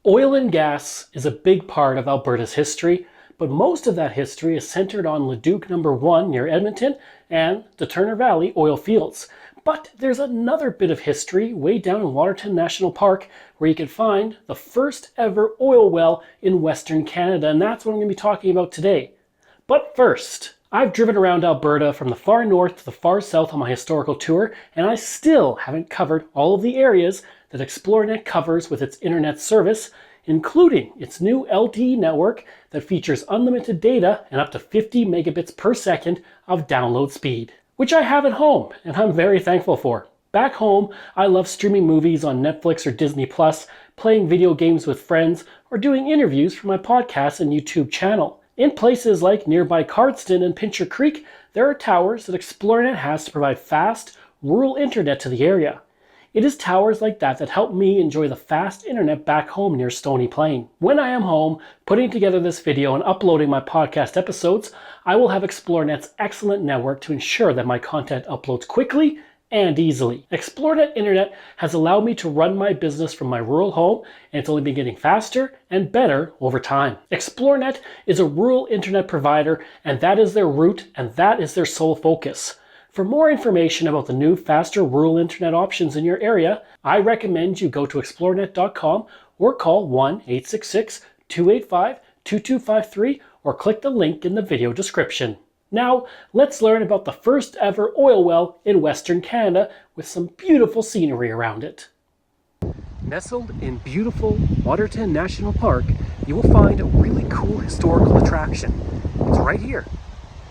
Oil and gas is a big part of Alberta's history, but most of that history is centered on Leduc No. 1 near Edmonton and the Turner Valley oil fields. But there's another bit of history way down in Waterton National Park where you can find the first ever oil well in Western Canada, and that's what I'm going to be talking about today. But first, I've driven around Alberta from the far north to the far south on my historical tour, and I still haven't covered all of the areas that ExploreNet covers with its internet service, including its new LTE network that features unlimited data and up to 50 megabits per second of download speed, which I have at home and I'm very thankful for. Back home, I love streaming movies on Netflix or Disney+, playing video games with friends, or doing interviews for my podcast and YouTube channel. In places like nearby Cardston and Pincher Creek, there are towers that ExploreNet has to provide fast, rural internet to the area. It is towers like that that help me enjoy the fast internet back home near Stony Plain. When I am home, putting together this video and uploading my podcast episodes, I will have ExploreNet's excellent network to ensure that my content uploads quickly and easily. ExploreNet Internet has allowed me to run my business from my rural home, and it's only been getting faster and better over time. ExploreNet is a rural internet provider, and that is their root and that is their sole focus. For more information about the new, faster rural internet options in your area, I recommend you go to explorenet.com or call 1-866-285-2253 or click the link in the video description. Now, let's learn about the first ever oil well in Western Canada with some beautiful scenery around it. Nestled in beautiful Waterton National Park, you will find a really cool historical attraction. It's right here.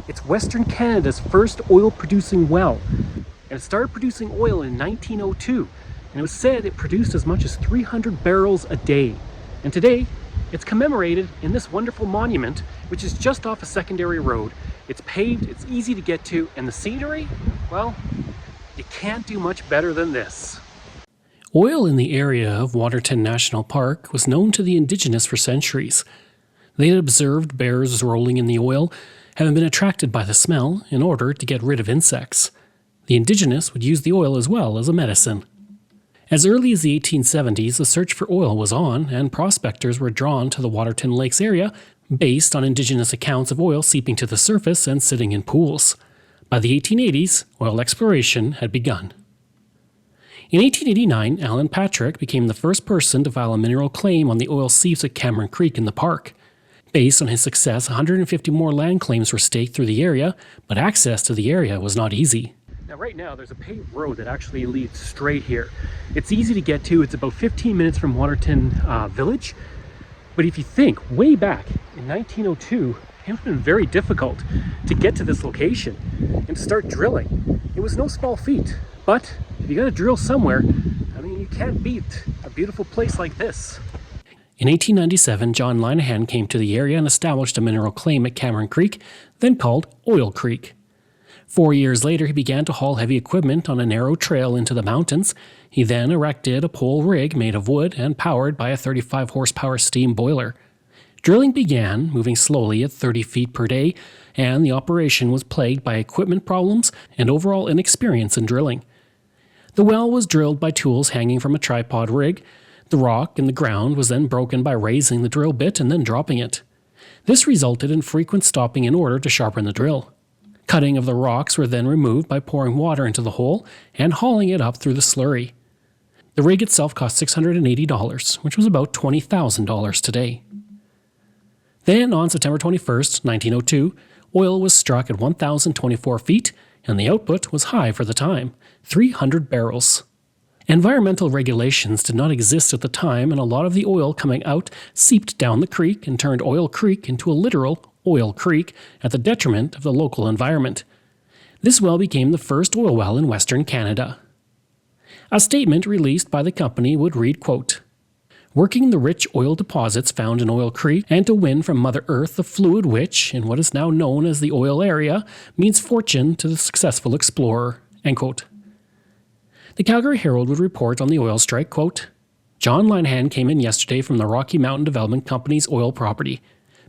It's Western Canada's first oil-producing well, and it started producing oil in 1902, and it was said it produced as much as 300 barrels a day. And today, it's commemorated in this wonderful monument, which is just off a secondary road. It's paved, it's easy to get to, and the scenery, well, you can't do much better than this. Oil in the area of Waterton National Park was known to the Indigenous for centuries. They had observed bears rolling in the oil, having been attracted by the smell in order to get rid of insects. The Indigenous would use the oil as well as a medicine. As early as the 1870s, the search for oil was on, and prospectors were drawn to the Waterton Lakes area based on Indigenous accounts of oil seeping to the surface and sitting in pools. By the 1880s, oil exploration had begun. In 1889, Alan Patrick became the first person to file a mineral claim on the oil seeps at Cameron Creek in the park. Based on his success, 150 more land claims were staked through the area, but access to the area was not easy. Now right now there's a paved road that actually leads straight here. It's easy to get to, it's about 15 minutes from Waterton Village, but if you think way back in 1902, it would have been very difficult to get to this location and to start drilling. It was no small feat, but if you gotta drill somewhere, I mean, you can't beat a beautiful place like this. In 1897, John Linehan came to the area and established a mineral claim at Cameron Creek, then called Oil Creek. 4 years later, he began to haul heavy equipment on a narrow trail into the mountains. He then erected a pole rig made of wood and powered by a 35-horsepower steam boiler. Drilling began, moving slowly at 30 feet per day, and the operation was plagued by equipment problems and overall inexperience in drilling. The well was drilled by tools hanging from a tripod rig. The rock in the ground was then broken by raising the drill bit and then dropping it. This resulted in frequent stopping in order to sharpen the drill. Cutting of the rocks were then removed by pouring water into the hole and hauling it up through the slurry. The rig itself cost $680, which was about $20,000 today. Then, on September 21st, 1902, oil was struck at 1,024 feet, and the output was high for the time, 300 barrels. Environmental regulations did not exist at the time, and a lot of the oil coming out seeped down the creek and turned Oil Creek into a literal oil creek at the detriment of the local environment. This well became the first oil well in Western Canada. A statement released by the company would read, quote, "Working the rich oil deposits found in Oil Creek and to win from Mother Earth the fluid which, in what is now known as the oil area, means fortune to the successful explorer." End quote. The Calgary Herald would report on the oil strike, quote, "John Linehan came in yesterday from the Rocky Mountain Development Company's oil property.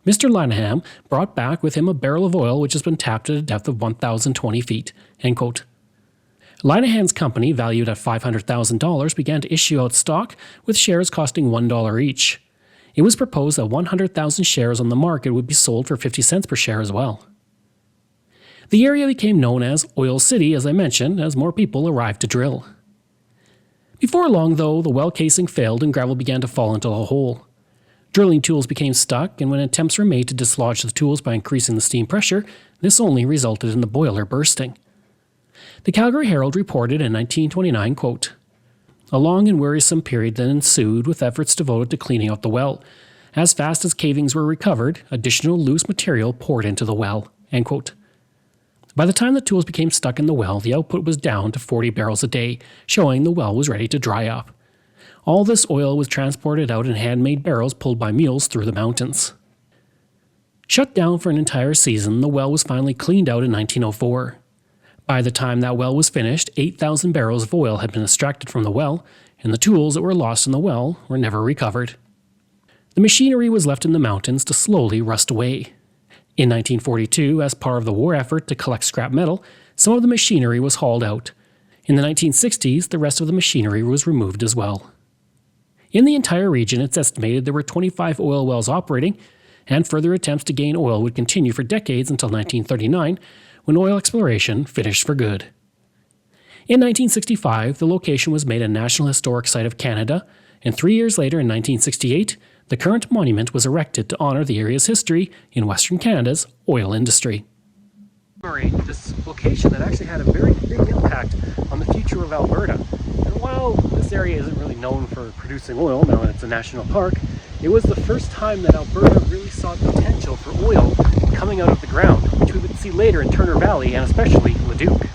Mr. Linehan brought back with him a barrel of oil which has been tapped at a depth of 1,020 feet." End quote. Linehan's company, valued at $500,000, began to issue out stock, with shares costing $1 each. It was proposed that 100,000 shares on the market would be sold for 50 cents per share as well. The area became known as Oil City, as I mentioned, as more people arrived to drill. Before long, though, the well casing failed and gravel began to fall into the hole. Drilling tools became stuck, and when attempts were made to dislodge the tools by increasing the steam pressure, this only resulted in the boiler bursting. The Calgary Herald reported in 1929, quote, "A long and wearisome period then ensued with efforts devoted to cleaning out the well. As fast as cavings were recovered, additional loose material poured into the well." End quote. By the time the tools became stuck in the well, the output was down to 40 barrels a day, showing the well was ready to dry up. All this oil was transported out in handmade barrels pulled by mules through the mountains. Shut down for an entire season, the well was finally cleaned out in 1904. By the time that well was finished, 8,000 barrels of oil had been extracted from the well, and the tools that were lost in the well were never recovered. The machinery was left in the mountains to slowly rust away. In 1942, as part of the war effort to collect scrap metal, some of the machinery was hauled out. In the 1960s, the rest of the machinery was removed as well. In the entire region, it's estimated there were 25 oil wells operating, and further attempts to gain oil would continue for decades until 1939, when oil exploration finished for good. In 1965, the location was made a National Historic Site of Canada, and 3 years later, in 1968, the current monument was erected to honor the area's history in Western Canada's oil industry. This location that actually had a very big impact on the future of Alberta. And while this area isn't really known for producing oil, now that it's a national park, it was the first time that Alberta really saw potential for oil coming out of the ground, which we would see later in Turner Valley and especially Leduc.